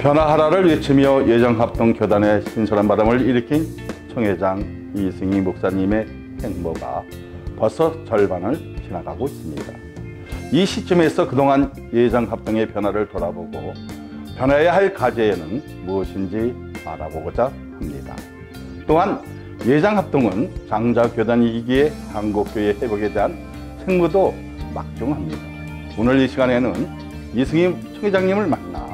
변화하라를 외치며 예정합동교단의 신선한 바람을 일으킨 총회장 이승희 목사님의 행보가 벌써 절반을 지나가고 있습니다. 이 시점에서 그동안 예정합동의 변화를 돌아보고 변화해야 할 과제에는 무엇인지 알아보고자 합니다. 또한 예정합동은 장자교단 위기의 한국교회 회복에 대한 책무도 막중합니다. 오늘 이 시간에는 이승희 총회장님을 만나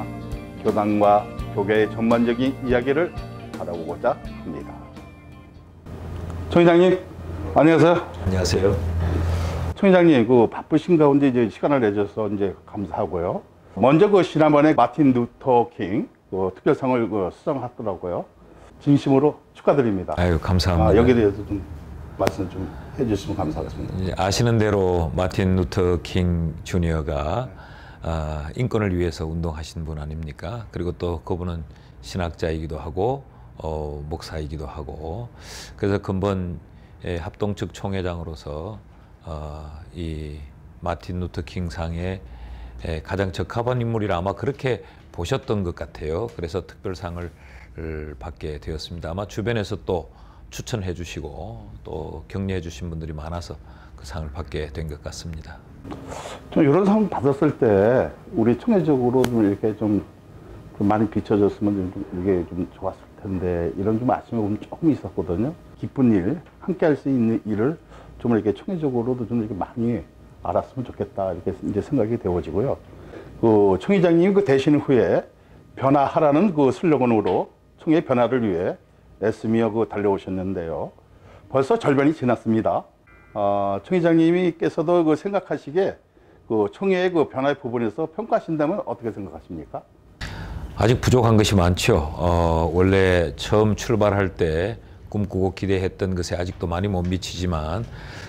교단과 교계의 전반적인 이야기를 알아보고자 합니다. 총회장님, 안녕하세요. 안녕하세요. 총회장님, 바쁘신 가운데 이제 시간을 내줘서 이제 감사하고요. 먼저 지난번에 마틴 루터 킹 특별상을 수상하더라고요. 진심으로 축하드립니다. 아유, 감사합니다. 여기에 대해서 좀 말씀 좀 해주시면 감사하겠습니다. 아시는 대로 마틴 루터 킹 주니어가 인권을 위해서 운동하신 분 아닙니까? 그리고 또 그분은 신학자이기도 하고 목사이기도 하고, 그래서 근본 합동 측 총회장으로서 이 마틴 루터 킹 상에 가장 적합한 인물이라 아마 그렇게 보셨던 것 같아요. 그래서 특별상을 받게 되었습니다. 아마 주변에서 또 추천해 주시고 또 격려해 주신 분들이 많아서 그 상을 받게 된 것 같습니다. 좀 이런 상 받았을 때 우리 총회적으로 좀 이렇게 좀 많이 비춰졌으면 이게 좀 좋았을 텐데, 이런 좀 아쉬움이 조금 있었거든요. 기쁜 일, 함께 할 수 있는 일을 좀 이렇게 총회적으로도 좀 이렇게 많이 알았으면 좋겠다, 이렇게 이제 생각이 되어지고요. 총회장님이 되신 후에 변화하라는 슬로건으로 총회 변화를 위해 애쓰며 달려오셨는데요. 벌써 절반이 지났습니다. 총회장님께서도 생각하시기에 총회의 변화의 부분에서 평가하신다면 어떻게 생각하십니까? 아직 부족한 것이 많죠. 원래 처음 출발할 때 꿈꾸고 기대했던 것에 아직도 많이 못 미치지만,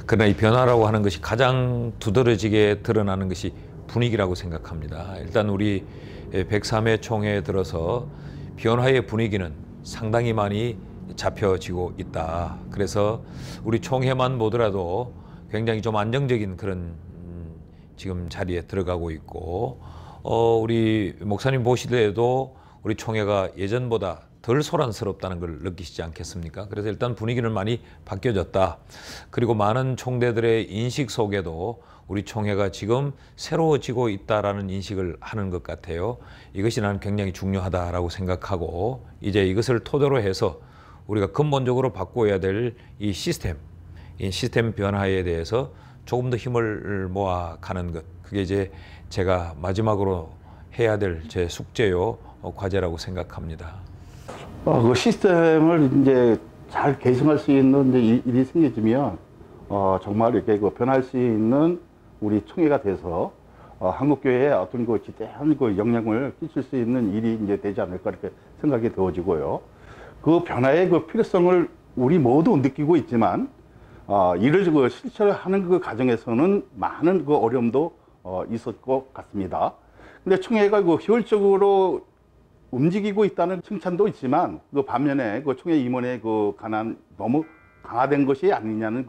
그러나 이 변화라고 하는 것이 가장 두드러지게 드러나는 것이 분위기라고 생각합니다. 일단 우리 103회 총회에 들어서 변화의 분위기는 상당히 많이 잡혀지고 있다. 그래서 우리 총회만 보더라도 굉장히 좀 안정적인 그런 지금 자리에 들어가고 있고, 우리 목사님 보시더라도 우리 총회가 예전보다 덜 소란스럽다는 걸 느끼시지 않겠습니까? 그래서 일단 분위기는 많이 바뀌어졌다. 그리고 많은 총대들의 인식 속에도 우리 총회가 지금 새로워지고 있다라는 인식을 하는 것 같아요. 이것이 나는 굉장히 중요하다라고 생각하고, 이제 이것을 토대로 해서 우리가 근본적으로 바꿔야 될 이 시스템 변화에 대해서 조금 더 힘을 모아가는 것, 그게 이제 제가 마지막으로 해야 될 제 숙제요 과제라고 생각합니다. 그 시스템을 이제 잘 개선할 수 있는 일이 생겨지면 정말 이렇게 변할 수 있는 우리 총회가 돼서 한국교회에 어떤 지대한 영향을 끼칠 수 있는 일이 이제 되지 않을까, 이렇게 생각이 되어지고요. 그 변화의 필요성을 우리 모두 느끼고 있지만, 이를 실천하는 그 과정에서는 많은 어려움도 있을 것 같습니다. 근데 총회가 효율적으로 움직이고 있다는 칭찬도 있지만, 반면에 총회 임원의 너무 강화된 것이 아니냐는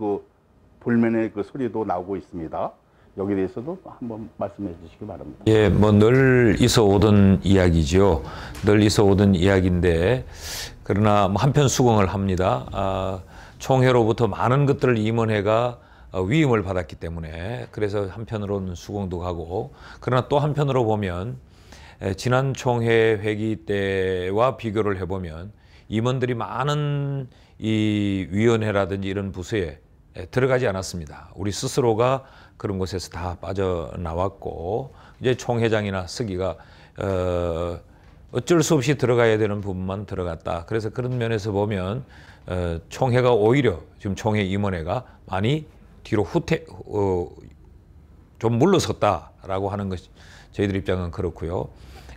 불만의 소리도 나오고 있습니다. 여기에 대해서도 한번 말씀해 주시기 바랍니다. 예, 늘 있어 오던 이야기죠. 늘 있어 오던 이야기인데, 그러나 한편 수긍을 합니다. 총회로부터 많은 것들을 임원회가 위임을 받았기 때문에, 그래서 한편으로는 수긍도 가고, 그러나 또 한편으로 보면 지난 총회 회기 때와 비교를 해보면 임원들이 많은 이 위원회라든지 이런 부서에 들어가지 않았습니다. 우리 스스로가 그런 곳에서 다 빠져나왔고, 이제 총회장이나 서기가 어쩔 수 없이 들어가야 되는 부분만 들어갔다. 그래서 그런 면에서 보면 총회가 오히려 지금 총회 임원회가 많이 뒤로 좀 물러섰다라고 하는 것이 저희들 입장은 그렇고요.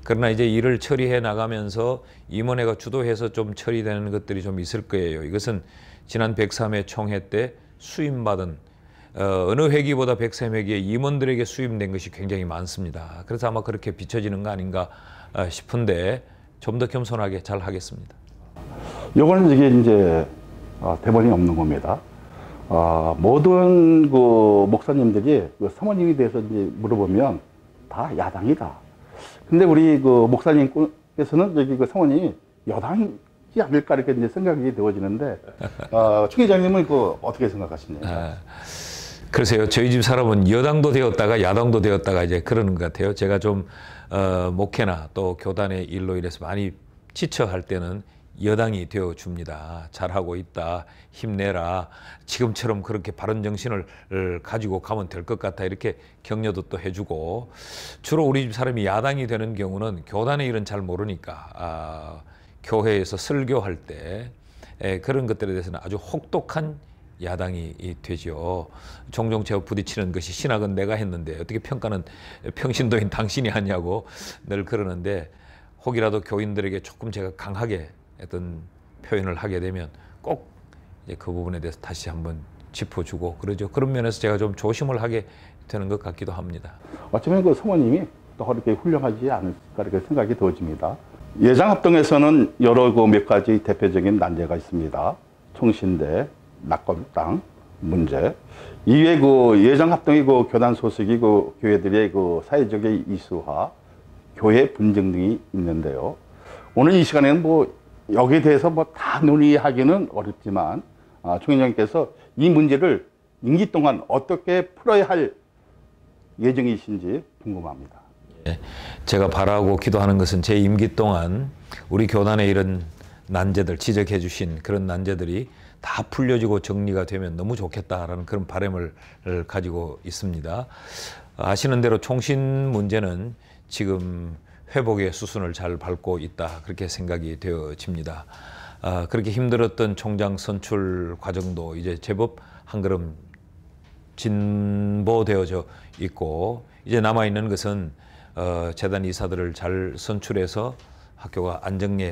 그러나 이제 일을 처리해 나가면서 임원회가 주도해서 좀 처리되는 것들이 좀 있을 거예요. 이것은 지난 103회 총회 때 수임받은 어느 회기보다 103회기에 임원들에게 수임된 것이 굉장히 많습니다. 그래서 아마 그렇게 비춰지는 거 아닌가 싶은데, 좀 더 겸손하게 잘 하겠습니다. 요거는 이게 대본이 없는 겁니다. 모든 목사님들이 사모님에 대해서 이제 물어보면 다 야당이다. 근데 우리 목사님 총회장께서는 여기 그 성원이 여당이지 않을까 이렇게 이제 생각이 되어지는데, 총회장님은 그 어떻게 생각하시나요? 글쎄요, 저희 집 사람은 여당도 되었다가 야당도 되었다가 이제 그러는 것 같아요. 제가 좀 목회나 또 교단의 일로 인해서 많이 지쳐할 때는 여당이 되어 줍니다. 잘하고 있다, 힘내라, 지금처럼 그렇게 바른 정신을 가지고 가면 될 것 같아, 이렇게 격려도 또 해주고. 주로 우리 집 사람이 야당이 되는 경우는 교단의 일은 잘 모르니까 교회에서 설교할 때 그런 것들에 대해서는 아주 혹독한 야당이 되죠. 종종 제가 부딪히는 것이, 신학은 내가 했는데 어떻게 평가는 평신도인 당신이 하냐고 늘 그러는데, 혹이라도 교인들에게 조금 제가 강하게 어떤 표현을 하게 되면 꼭 이제 그 부분에 대해서 다시 한번 짚어주고 그러죠. 그런 면에서 제가 좀 조심을 하게 되는 것 같기도 합니다. 어쩌면 그 성모님이 또 그렇게 훌륭하지 않을까 이렇게 생각이 되어집니다. 예장합동에서는 여러 그 몇 가지 대표적인 난제가 있습니다. 총신대, 낙골당 문제. 이외에 그 예장합동의 그 교단 소속이 그 교회들의 그 사회적인 이슈화, 교회 분쟁 등이 있는데요. 오늘 이 시간에는 뭐 여기에 대해서 뭐 다 논의하기는 어렵지만, 총회장님께서 이 문제를 임기 동안 어떻게 풀어야 할 예정이신지 궁금합니다. 제가 바라고 기도하는 것은 제 임기 동안 우리 교단의 이런 난제들, 지적해 주신 그런 난제들이 다 풀려지고 정리가 되면 너무 좋겠다라는 그런 바람을 가지고 있습니다. 아시는 대로 총신 문제는 지금 회복의 수순을 잘 밟고 있다, 그렇게 생각이 되어집니다. 그렇게 힘들었던 총장 선출 과정도 이제 제법 한 걸음 진보되어져 있고, 이제 남아있는 것은 재단 이사들을 잘 선출해서 학교가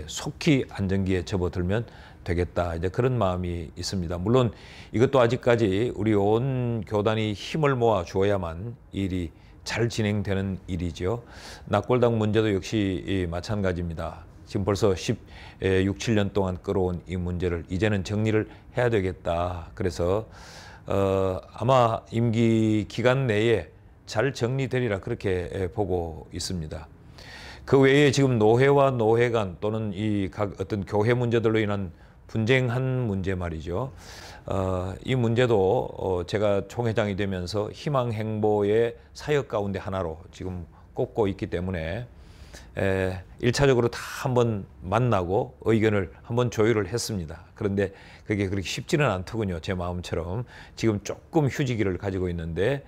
속히 안정기에 접어들면 되겠다, 이제 그런 마음이 있습니다. 물론 이것도 아직까지 우리 온 교단이 힘을 모아 주어야만 일이 잘 진행되는 일이죠. 낙골당 문제도 역시 마찬가지입니다. 지금 벌써 16, 7년 동안 끌어온 이 문제를 이제는 정리를 해야 되겠다. 그래서 아마 임기 기간 내에 잘 정리되리라, 그렇게 보고 있습니다. 그 외에 지금 노회와 노회 간 또는 이 각 어떤 교회 문제들로 인한 분쟁한 문제 말이죠. 이 문제도 제가 총회장이 되면서 희망 행보의 사역 가운데 하나로 지금 꼽고 있기 때문에 1차적으로 다 한번 만나고 의견을 한번 조율을 했습니다. 그런데 그게 그렇게 쉽지는 않더군요. 제 마음처럼. 지금 조금 휴지기를 가지고 있는데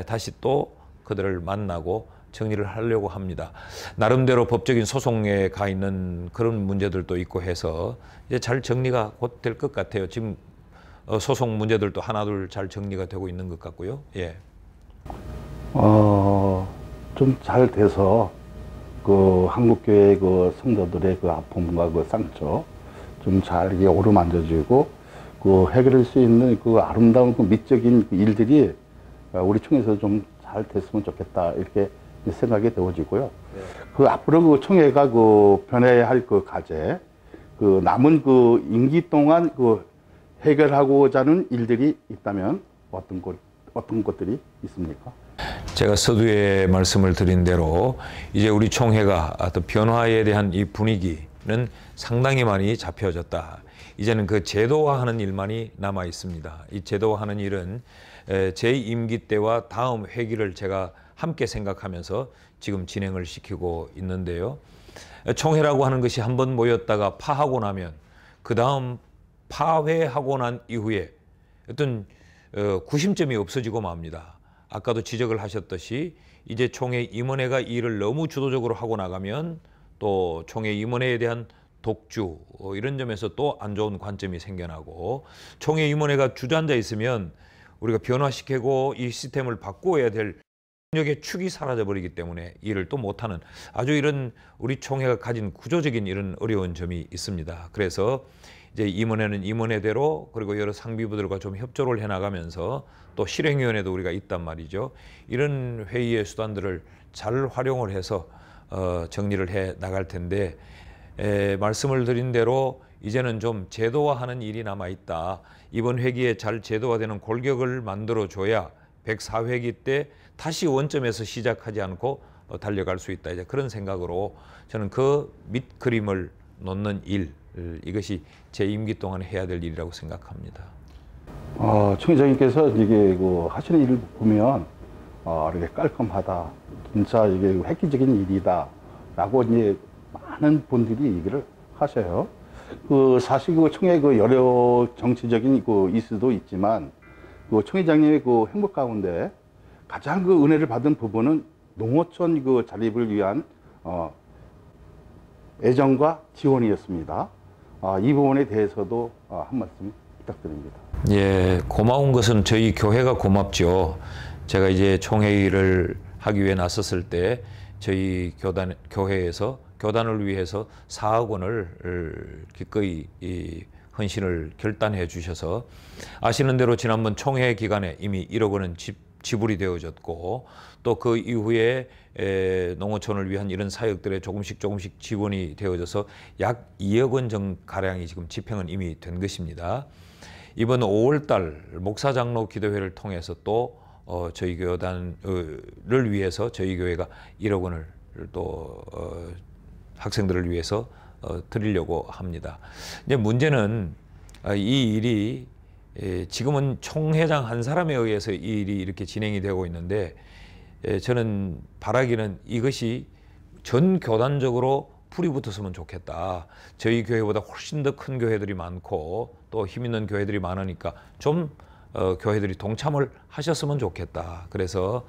다시 또 그들을 만나고 정리를 하려고 합니다. 나름대로 법적인 소송에 가 있는 그런 문제들도 있고 해서 이제 잘 정리가 곧 될 것 같아요. 지금 소송 문제들도 하나둘 잘 정리가 되고 있는 것 같고요. 예. 좀 잘 돼서 그 한국교회 그 성도들의 그 아픔과 그 상처 좀 잘 이게 어루만져지고 그 해결할 수 있는 그 아름다운 그 미적인 그 일들이 우리 총회에서 좀 잘 됐으면 좋겠다, 이렇게 생각이 되어지고요. 네. 그 앞으로 그 총회가 그 변해야 할 그 과제, 그 남은 그 임기 동안 그 해결하고자 하는 일들이 있다면 어떤 것들이 있습니까? 제가 서두에 말씀을 드린 대로 이제 우리 총회가 어떤 변화에 대한 이 분위기는 상당히 많이 잡혀졌다. 이제는 그 제도화하는 일만이 남아 있습니다. 이 제도화하는 일은 제 임기 때와 다음 회기를 제가 함께 생각하면서 지금 진행을 시키고 있는데요. 총회라고 하는 것이 한번 모였다가 파하고 나면 그 다음 파회하고 난 이후에 어떤 구심점이 없어지고 맙니다. 아까도 지적을 하셨듯이 이제 총회 임원회가 이 일을 너무 주도적으로 하고 나가면 또 총회 임원회에 대한 독주 이런 점에서 또 안 좋은 관점이 생겨나고, 총회 임원회가 주저앉아 있으면 우리가 변화시키고 이 시스템을 바꾸어야 될 능력의 축이 사라져버리기 때문에 일을 또 못하는 아주 이런 우리 총회가 가진 구조적인 이런 어려운 점이 있습니다. 그래서 이제 임원회는 임원회대로, 그리고 여러 상비부들과 좀 협조를 해나가면서 또 실행위원회도 우리가 있단 말이죠. 이런 회의의 수단들을 잘 활용을 해서 정리를 해 나갈 텐데, 말씀을 드린 대로 이제는 좀 제도화하는 일이 남아있다. 이번 회기에 잘 제도화되는 골격을 만들어줘야 104회기 때 다시 원점에서 시작하지 않고 달려갈 수 있다. 이제 그런 생각으로 저는 그 밑그림을 놓는 일, 이것이 제 임기 동안에 해야 될 일이라고 생각합니다. 총회장님께서 이게 하시는 일을 보면 이렇게 깔끔하다, 진짜 이게 획기적인 일이다라고 이제 많은 분들이 얘기를 하셔요. 사실 총회 여러 정치적인 이슈도 있지만 총회장님의 행복 가운데 가장 은혜를 받은 부분은 농어촌 자립을 위한 애정과 지원이었습니다. 이 부분에 대해서도 한 말씀 부탁드립니다. 예, 고마운 것은 저희 교회가 고맙죠. 제가 이제 총회의를 하기 위해 나섰을 때 저희 교회에서 교단을 위해서 4억 원을 기꺼이 헌신을 결단해 주셔서, 아시는 대로 지난번 총회 기간에 이미 1억 원은 지불이 되어졌고, 또 그 이후에 농어촌을 위한 이런 사역들에 조금씩 지원이 되어져서 약 2억 원 가량이 지금 집행은 이미 된 것입니다. 이번 5월 달 목사장로 기도회를 통해서 또 저희 교단을 위해서 저희 교회가 1억 원을 또 학생들을 위해서 드리려고 합니다. 이제 문제는 이 일이 지금은 총회장 한 사람에 의해서 이 일이 이렇게 진행이 되고 있는데, 저는 바라기는 이것이 전 교단적으로 불이 붙었으면 좋겠다. 저희 교회보다 훨씬 더 큰 교회들이 많고 또 힘 있는 교회들이 많으니까 좀 교회들이 동참을 하셨으면 좋겠다. 그래서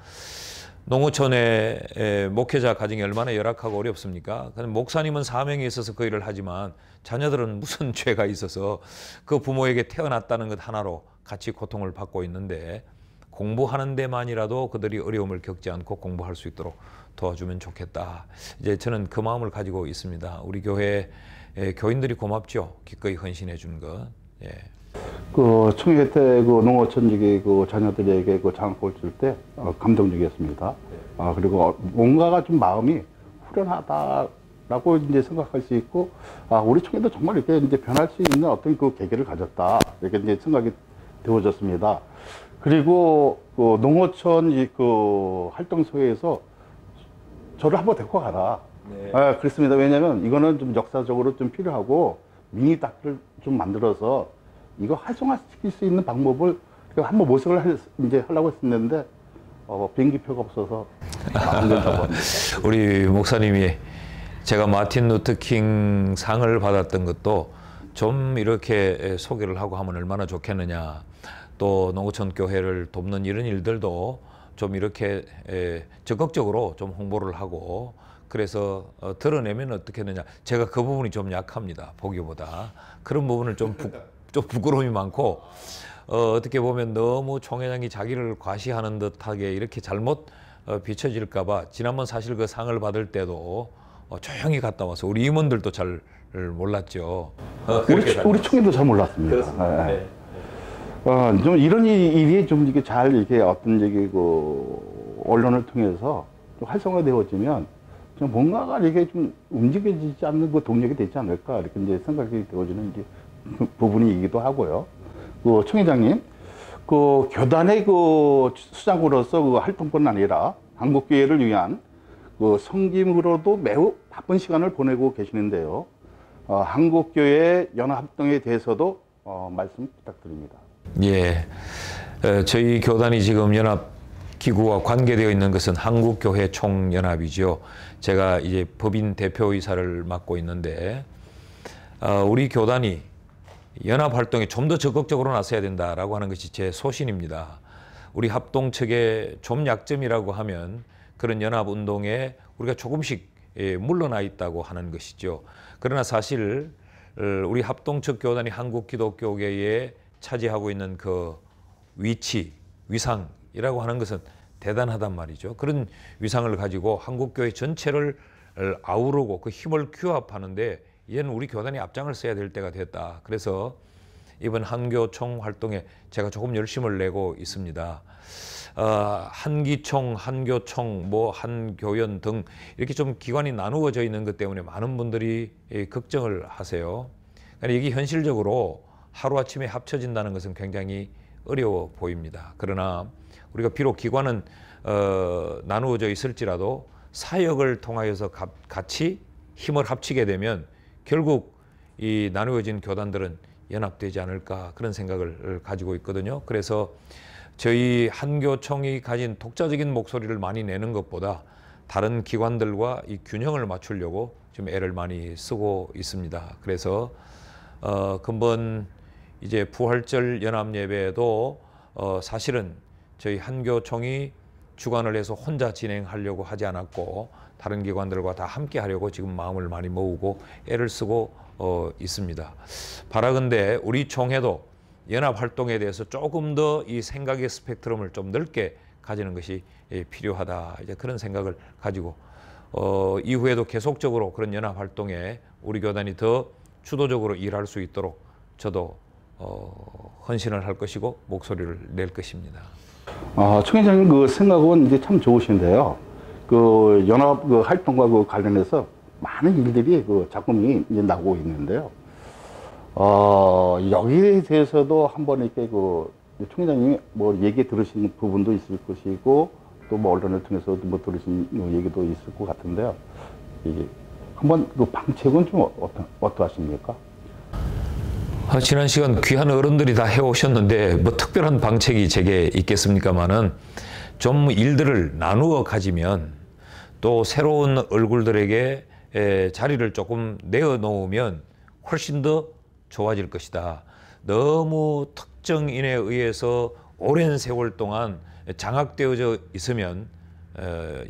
농어촌의 목회자 가정이 얼마나 열악하고 어렵습니까? 목사님은 사명이 있어서 그 일을 하지만 자녀들은 무슨 죄가 있어서 그 부모에게 태어났다는 것 하나로 같이 고통을 받고 있는데, 공부하는 데만이라도 그들이 어려움을 겪지 않고 공부할 수 있도록 도와주면 좋겠다. 이제 저는 그 마음을 가지고 있습니다. 우리 교회 교인들이 고맙죠. 기꺼이 헌신해 준 것. 예. 총회 때 농어촌 자녀들에게 장학금을 줄 때 감동적이었습니다. 그리고 뭔가가 좀 마음이 후련하다라고 이제 생각할 수 있고, 우리 총회도 정말 이렇게 이제 변할 수 있는 어떤 계기를 가졌다, 이렇게 이제 생각이 되어졌습니다. 그리고 농어촌 활동소에서 저를 한번 데리고 가라. 네. 그렇습니다. 왜냐면 이거는 좀 역사적으로 좀 필요하고 미니 다큐를 좀 만들어서 이거 활성화시킬 수 있는 방법을 한번 모색을 이제 하려고 했었는데 비행기표가 없어서 안 된다고 합니다. 우리 목사님이 제가 마틴 루터킹 상을 받았던 것도 좀 이렇게 소개를 하고 하면 얼마나 좋겠느냐. 또 농어촌 교회를 돕는 이런 일들도 좀 이렇게 적극적으로 좀 홍보를 하고, 그래서 드러내면 어떻게 되냐. 제가 그 부분이 좀 약합니다. 보기보다. 그런 부분을 좀 부끄러움이 많고, 어떻게 보면 너무 총회장이 자기를 과시하는 듯하게 이렇게 잘못 비춰질까 봐 지난번 사실 그 상을 받을 때도 조용히 갔다 와서 우리 임원들도 잘 몰랐죠. 우리 총회도 잘 몰랐습니다. 그렇습니다. 네. 좀 이런 일이 좀 이렇게 잘 이렇게 어떤 언론을 통해서 좀 활성화되어지면 좀 뭔가가 이렇게 좀 움직여지지 않는 동력이 되지 않을까, 이렇게 이제 생각이 되어지는 이제 부분이기도 하고요. 총회장님, 교단의 수장으로서 활동뿐 아니라 한국교회를 위한 섬김으로도 매우 바쁜 시간을 보내고 계시는데요. 한국교회 연합합동에 대해서도 말씀 부탁드립니다. 예, 저희 교단이 지금 연합기구와 관계되어 있는 것은 한국교회 총연합이죠. 제가 이제 법인 대표이사를 맡고 있는데, 우리 교단이 연합활동에 좀 더 적극적으로 나서야 된다라고 하는 것이 제 소신입니다. 우리 합동 측의 좀 약점이라고 하면 그런 연합운동에 우리가 조금씩 물러나 있다고 하는 것이죠. 그러나 사실 우리 합동 측 교단이 한국기독교계에 차지하고 있는 그 위치, 위상이라고 하는 것은 대단하단 말이죠. 그런 위상을 가지고 한국교회 전체를 아우르고 그 힘을 규합하는데 이제는 우리 교단이 앞장을 써야 될 때가 됐다. 그래서 이번 한교총 활동에 제가 조금 열심을 내고 있습니다. 한기총, 한교총, 한교연 등 이렇게 좀 기관이 나누어져 있는 것 때문에 많은 분들이 걱정을 하세요. 그러니까 이게 현실적으로 하루아침에 합쳐진다는 것은 굉장히 어려워 보입니다. 그러나 우리가 비록 기관은 나누어져 있을지라도 사역을 통하여서 같이 힘을 합치게 되면 결국 이 나누어진 교단들은 연합되지 않을까 그런 생각을 가지고 있거든요. 그래서 저희 한교총이 가진 독자적인 목소리를 많이 내는 것보다 다른 기관들과 이 균형을 맞추려고 좀 애를 많이 쓰고 있습니다. 그래서 근본 이제 부활절 연합 예배에도 사실은 저희 한교총이 주관을 해서 혼자 진행하려고 하지 않았고 다른 기관들과 다 함께 하려고 지금 마음을 많이 모으고 애를 쓰고 있습니다. 바라건대 우리 총회도 연합 활동에 대해서 조금 더 이 생각의 스펙트럼을 좀 넓게 가지는 것이 필요하다. 이제 그런 생각을 가지고 이후에도 계속적으로 그런 연합 활동에 우리 교단이 더 주도적으로 일할 수 있도록 저도 헌신을 할 것이고 목소리를 낼 것입니다. 총회장님 그 생각은 이제 참 좋으신데요. 그 연합 그 활동과 그 관련해서 많은 일들이 그 작품이 이제 나오고 있는데요. 여기에 대해서도 한번 이렇게 그 총회장님이 뭐 얘기 들으신 부분도 있을 것이고 또 뭐 언론을 통해서도 뭐 들으신 얘기도 있을 것 같은데요. 이게 한번 그 방책은 좀 어떠하십니까? 지난 시간 귀한 어른들이 다 해오셨는데 뭐 특별한 방책이 제게 있겠습니까마는 좀 일들을 나누어 가지면 또 새로운 얼굴들에게 자리를 조금 내어 놓으면 훨씬 더 좋아질 것이다. 너무 특정인에 의해서 오랜 세월 동안 장악되어져 있으면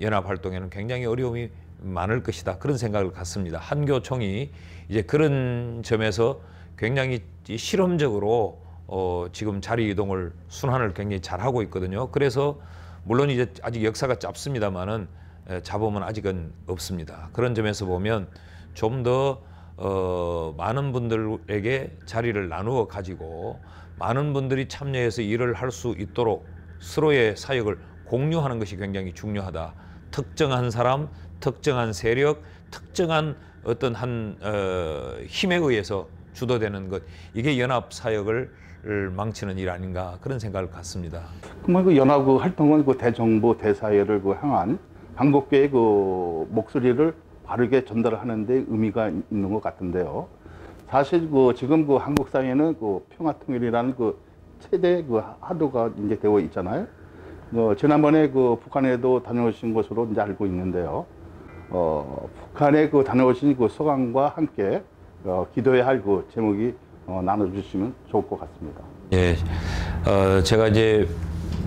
연합활동에는 굉장히 어려움이 많을 것이다. 그런 생각을 갖습니다. 한교총이 이제 그런 점에서 굉장히 실험적으로 지금 자리 이동을 순환을 굉장히 잘하고 있거든요. 그래서 물론 이제 아직 역사가 짧습니다만은 잡음은 아직은 없습니다. 그런 점에서 보면 좀 더 많은 분들에게 자리를 나누어 가지고 많은 분들이 참여해서 일을 할 수 있도록 서로의 사역을 공유하는 것이 굉장히 중요하다. 특정한 사람, 특정한 세력, 특정한 어떤 한 힘에 의해서 주도되는 것, 이게 연합 사역을 망치는 일 아닌가 그런 생각을 갖습니다. 그러면 그 연합 그 활동은 그 대정부 대사회를 그 향한 한국교의 그 목소리를 바르게 전달하는 데 의미가 있는 것 같은데요. 사실 그 지금 그 한국 사회는 그 평화통일이라는 그 최대 그 하도가 이제 되어 있잖아요. 지난번에 그 북한에도 다녀오신 것으로 이제 알고 있는데요. 북한에 그 다녀오신 그 소감과 함께 기도해야 할 그 제목이 나눠주시면 좋을 것 같습니다. 예, 제가 이제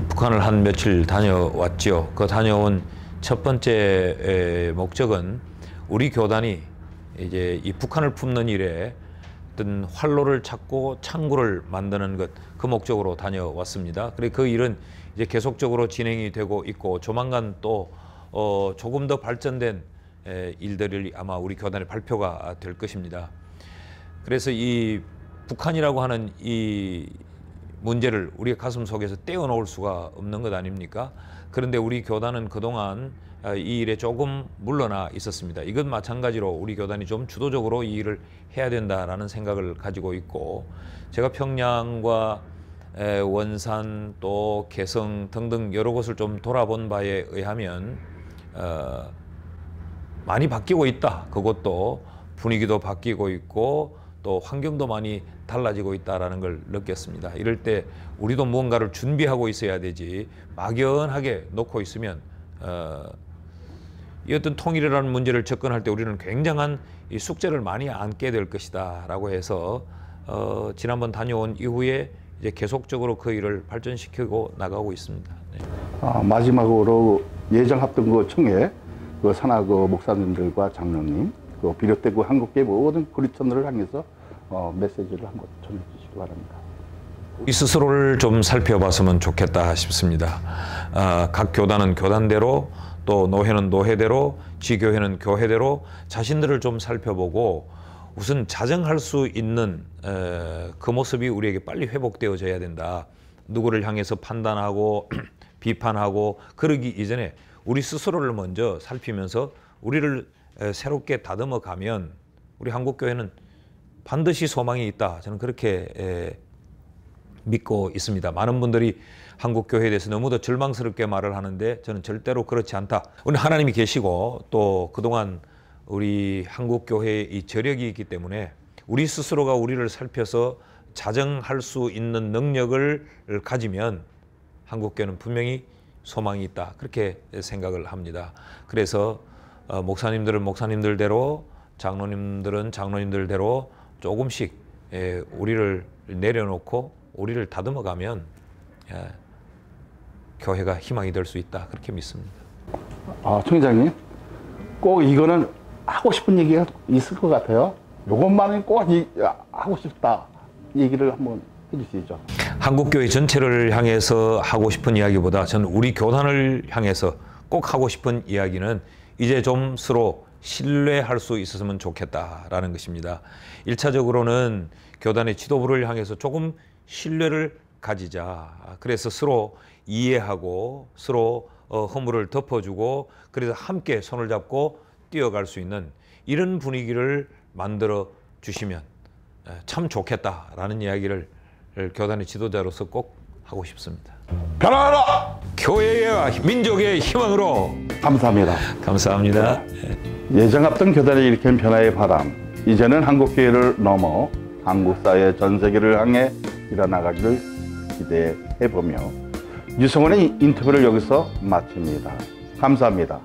북한을 한 며칠 다녀왔죠. 그 다녀온 첫 번째 목적은 우리 교단이 이제 이 북한을 품는 일에 어떤 활로를 찾고 창구를 만드는 것, 그 목적으로 다녀왔습니다. 그리고 그 일은 이제 계속적으로 진행이 되고 있고 조만간 또 조금 더 발전된 일들이 아마 우리 교단의 발표가 될 것입니다. 그래서 이 북한이라고 하는 이 문제를 우리의 가슴 속에서 떼어놓을 수가 없는 것 아닙니까? 그런데 우리 교단은 그동안 이 일에 조금 물러나 있었습니다. 이것 마찬가지로 우리 교단이 좀 주도적으로 이 일을 해야 된다라는 생각을 가지고 있고, 제가 평양과 원산 또 개성 등등 여러 곳을 좀 돌아본 바에 의하면 많이 바뀌고 있다. 그것도 분위기도 바뀌고 있고 또 환경도 많이 달라지고 있다라는 걸 느꼈습니다. 이럴 때 우리도 무언가를 준비하고 있어야 되지 막연하게 놓고 있으면 이 어떤 통일이라는 문제를 접근할 때 우리는 굉장한 이 숙제를 많이 안게 될 것이다 라고 해서 지난번 다녀온 이후에 이제 계속적으로 그 일을 발전시키고 나가고 있습니다. 네. 마지막으로 예정했던 그 총회 그 산하 그 목사님들과 장로님 그 비롯되고 한국계 모든 그리스도인들을 향해서 메시지를 한번 전해 주시기 바랍니다. 우리 스스로를 좀 살펴봤으면 좋겠다 싶습니다. 각 교단은 교단대로 또 노회는 노회대로 지교회는 교회대로 자신들을 좀 살펴보고 우선 자정할 수 있는 그 모습이 우리에게 빨리 회복되어져야 된다. 누구를 향해서 판단하고 비판하고 그러기 이전에 우리 스스로를 먼저 살피면서 우리를 새롭게 다듬어 가면 우리 한국교회는 반드시 소망이 있다. 저는 그렇게 믿고 있습니다. 많은 분들이 한국 교회에 대해서 너무도 절망스럽게 말을 하는데 저는 절대로 그렇지 않다. 오늘 하나님이 계시고 또 그동안 우리 한국 교회의 이 저력이 있기 때문에 우리 스스로가 우리를 살펴서 자정할 수 있는 능력을 가지면 한국 교회는 분명히 소망이 있다. 그렇게 생각을 합니다. 그래서 목사님들은 목사님들대로, 장로님들은 장로님들대로 조금씩 우리를 내려놓고 우리를 다듬어가면 교회가 희망이 될 수 있다. 그렇게 믿습니다. 총회장님, 꼭 이거는 하고 싶은 얘기가 있을 것 같아요. 이것만은 꼭 하고 싶다. 얘기를 한번 해주시죠. 한국교회 전체를 향해서 하고 싶은 이야기보다 저는 우리 교단을 향해서 꼭 하고 싶은 이야기는 이제 좀 서로 신뢰할 수 있었으면 좋겠다라는 것입니다. 1차적으로는 교단의 지도부를 향해서 조금 신뢰를 가지자. 그래서 서로 이해하고 서로 허물을 덮어주고 그래서 함께 손을 잡고 뛰어갈 수 있는 이런 분위기를 만들어 주시면 참 좋겠다라는 이야기를 교단의 지도자로서 꼭 하고 싶습니다. 변화하라! 교회의 민족의 희망으로 감사합니다. 감사합니다. 예정없던 교단이 일으킨 변화의 바람, 이제는 한국교회를 넘어 한국 사회 전 세계를 향해 일어나가기를 기대해보며 유성원의 인터뷰를 여기서 마칩니다. 감사합니다.